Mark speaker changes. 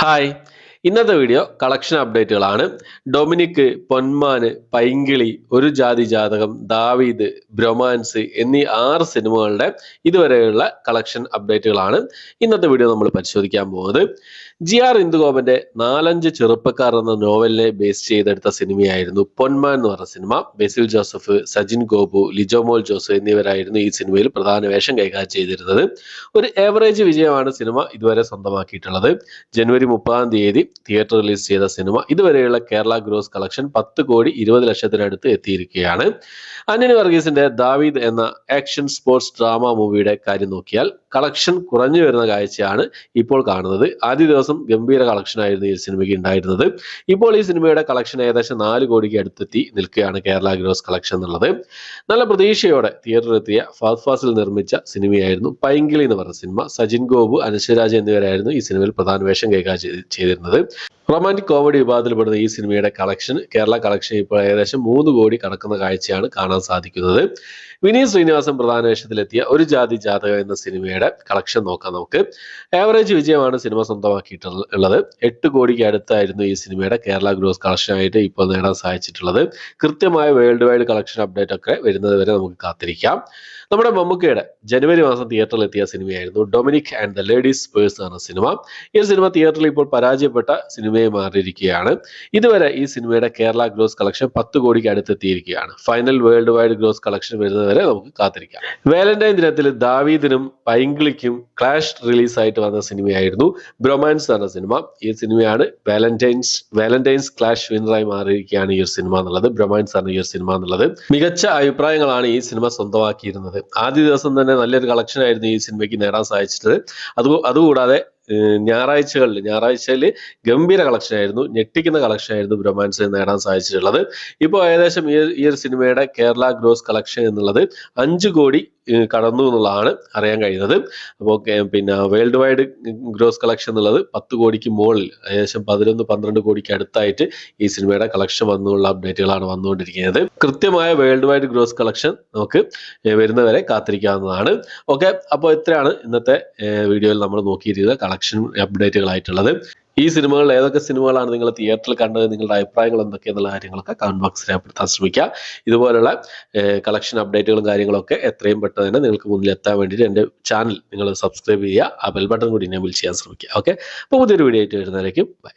Speaker 1: Hi ഇന്നത്തെ video collection അപ്ഡേറ്റുകളാണ്. Dominic, പൊന്മാന്, പൈങ്കിളി, ഒരു ജാതി ജാതകം, ദാവീദ്, ബ്രൊമാൻസ് എന്നീ 6 സിനിമകളുടെ ഇതുവരെയുള്ള കളക്ഷൻ അപ്ഡേറ്റുകളാണ് ഇന്നത്തെ വീഡിയോ നമ്മൾ പരിശോധിക്കാൻ പോകുന്നത്. GR ഇന്ദുഗോപന്റെ 4-5 ചെറുപ്പക്കാർ എന്ന നോവലിനെ ബേസ് ചെയ്തെടുത്ത സിനിമയായിരുന്നു പൊന്മാൻ എന്ന് പറഞ്ഞ സിനിമ. ബെസിൽ ജോസഫ്, സജിൻ ഗോപു, ലിജോമോൾ ജോസ് എന്നിവരായിരുന്നു ഈ സിനിമയിൽ പ്രധാന വേഷം കൈകാര്യം ചെയ്തിരുന്നത്. ഒരു ഏവറേജ് വിജയമാണ് സിനിമ ഇതുവരെ സ്വന്തമാക്കിയിട്ടുള്ളത്. ജനുവരി 30-ാം തീയതി തിയേറ്റർ റിലീസ് ചെയ്ത സിനിമ ഇതുവരെയുള്ള കേരള ഗ്രോസ് കളക്ഷൻ 10,20,00,000-നടുത്ത് എത്തിയിരിക്കുകയാണ്. ആന്റണി വർഗീസിന്റെ ദാവീദ് എന്ന ആക്ഷൻ സ്പോർട്സ് ഡ്രാമ മൂവിയുടെ കാര്യം നോക്കിയാൽ കളക്ഷൻ കുറഞ്ഞു വരുന്ന കാഴ്ചയാണ് ഇപ്പോൾ കാണുന്നത്. ആദ്യ ദിവസം ഗംഭീര കളക്ഷൻ ആയിരുന്നു ഈ സിനിമയ്ക്ക് ഉണ്ടായിരുന്നത്. ഇപ്പോൾ ഈ സിനിമയുടെ കളക്ഷൻ ഏകദേശം 4 കോടിക്ക് അടുത്തെത്തി നിൽക്കുകയാണ് കേരള ഗ്രോസ് കളക്ഷൻ എന്നുള്ളത്. നല്ല പ്രതീക്ഷയോടെ തിയേറ്ററിലെത്തിയ ഫഹദ് ഫാസിൽ നിർമ്മിച്ച സിനിമയായിരുന്നു പൈങ്കിളി എന്ന് പറഞ്ഞ സിനിമ. സജിൻ ഗോപു, അനശ്വരാജ് എന്നിവരായിരുന്നു ഈ സിനിമയിൽ പ്രധാന വേഷം കൈകാര്യം ചെയ്തിരുന്നത്. റൊമാൻറ്റിക് കോമഡി വിഭാഗത്തിൽപ്പെടുന്ന ഈ സിനിമയുടെ കളക്ഷൻ കേരള കളക്ഷൻ ഇപ്പോൾ ഏകദേശം 3 കോടി കടക്കുന്ന കാഴ്ചയാണ് കാണാൻ സാധിക്കുന്നത്. വിനീത് ശ്രീനിവാസൻ പ്രധാന വേഷത്തിലെത്തിയ ഒരു ജാതി ജാതകം എന്ന സിനിമയുടെ കളക്ഷൻ നോക്കാം നമുക്ക്. ആവറേജ് വിജയമാണ് സിനിമ സ്വന്തമാക്കിയിട്ടുള്ളത്. 8 കോടിക്ക് അടുത്തായിരുന്നു ഈ സിനിമയുടെ കേരള ഗ്രോസ് കളക്ഷനായിട്ട് ഇപ്പോൾ നേടാൻ സാധിച്ചിട്ടുള്ളത്. കൃത്യമായ വേൾഡ് വൈഡ് കളക്ഷൻ അപ്ഡേറ്റ് ഒക്കെ വരുന്നത് വരെ നമുക്ക് കാത്തിരിക്കാം. നമ്മുടെ മമ്മൂക്കയുടെ ജനുവരി മാസം തിയേറ്ററിൽ എത്തിയ സിനിമയായിരുന്നു Dominic and the ladies purse എന്ന സിനിമ. ഈ സിനിമ തിയേറ്ററിൽ ഇപ്പോൾ പരാജയപ്പെട്ട സിനിമയെ മാറിയിരിക്കുകയാണ്. ഇതുവരെ ഈ സിനിമയുടെ കേരള ഗ്രോസ് കളക്ഷൻ 10 കോടിക്ക് അടുത്തെത്തിയിരിക്കുകയാണ്. Final world wide gross collection വരുന്നത് വരെ നമുക്ക് കാത്തിരിക്കാം. വാലന്റൈൻ ദിനത്തിൽ ദാവീദിനും പൈങ്കിളിക്കും ക്ലാഷ് റിലീസായിട്ട് വന്ന സിനിമയായിരുന്നു ബ്രൊമാൻസ് എന്ന സിനിമ. ഈ സിനിമയാണ് വാലന്റൈൻസ് ക്ലാഷ് വിന്നറായി മാറിയിരിക്കുകയാണ് ഈ ഒരു സിനിമ എന്നുള്ളത്. ബ്രൊമാൻസ് ആണ് ഈ ഒരു സിനിമ എന്നുള്ളത്. മികച്ച അഭിപ്രായങ്ങളാണ് ഈ സിനിമ സ്വന്തമാക്കിയിരുന്നത്. ആദ്യ ദിവസം തന്നെ നല്ലൊരു കളക്ഷൻ ആയിരുന്നു ഈ സിനിമയ്ക്ക് നേടാൻ സാധിച്ചത്. അതുകൂടാതെ ഞായറാഴ്ചയിൽ ഗംഭീര കളക്ഷൻ ആയിരുന്നു, ഞെട്ടിക്കുന്ന കളക്ഷൻ ആയിരുന്നു ബ്രൊമാൻസ് നേടാൻ സാധിച്ചിട്ടുള്ളത്. ഇപ്പോൾ ഏകദേശം ഈ ഒരു സിനിമയുടെ കേരള ഗ്രോസ് കളക്ഷൻ എന്നുള്ളത് 5 കോടി കടന്നു എന്നുള്ളതാണ് അറിയാൻ കഴിയുന്നത്. അപ്പോൾ പിന്നെ വേൾഡ് വൈഡ് ഗ്രോസ് കളക്ഷൻ എന്നുള്ളത് 10 കോടിക്ക് മുകളിൽ ഏകദേശം 11-12 കോടിക്ക് അടുത്തായിട്ട് ഈ സിനിമയുടെ കളക്ഷൻ വന്നുള്ള അപ്ഡേറ്റുകളാണ് വന്നുകൊണ്ടിരിക്കുന്നത്. കൃത്യമായ വേൾഡ് വൈഡ് ഗ്രോസ് കളക്ഷൻ നമുക്ക് വരുന്നവരെ കാത്തിരിക്കാവുന്നതാണ്. ഓക്കെ, അപ്പോൾ ഇത്രയാണ് ഇന്നത്തെ വീഡിയോയിൽ നമ്മൾ നോക്കിയിരിക്കുന്നത് കളക്ഷൻ അപ്ഡേറ്റുകളായിട്ടുള്ളത്. ഈ സിനിമകളിൽ ഏതൊക്കെ സിനിമകളാണ് നിങ്ങൾ തിയേറ്ററിൽ കണ്ടത്, നിങ്ങളുടെ അഭിപ്രായങ്ങൾ എന്തൊക്കെയെന്നുള്ള കാര്യങ്ങളൊക്കെ കമന്റ് ബോക്സിൽ രേഖപ്പെടുത്താൻ ശ്രമിക്കുക. ഇതുപോലുള്ള കളക്ഷൻ അപ്ഡേറ്റുകളും കാര്യങ്ങളൊക്കെ എത്രയും പെട്ടെന്ന് തന്നെ നിങ്ങൾക്ക് മുന്നിൽ എത്താൻ വേണ്ടിയിട്ട് എൻ്റെ ചാനൽ നിങ്ങൾ സബ്സ്ക്രൈബ് ചെയ്യുക, ആ ബെൽ ബട്ടൺ കൂടി എനേബിൾ ചെയ്യാൻ ശ്രമിക്കുക. ഓക്കെ, അപ്പോൾ പുതിയൊരു വീഡിയോ ആയിട്ട് വരുന്നതായിരിക്കും. ബൈ.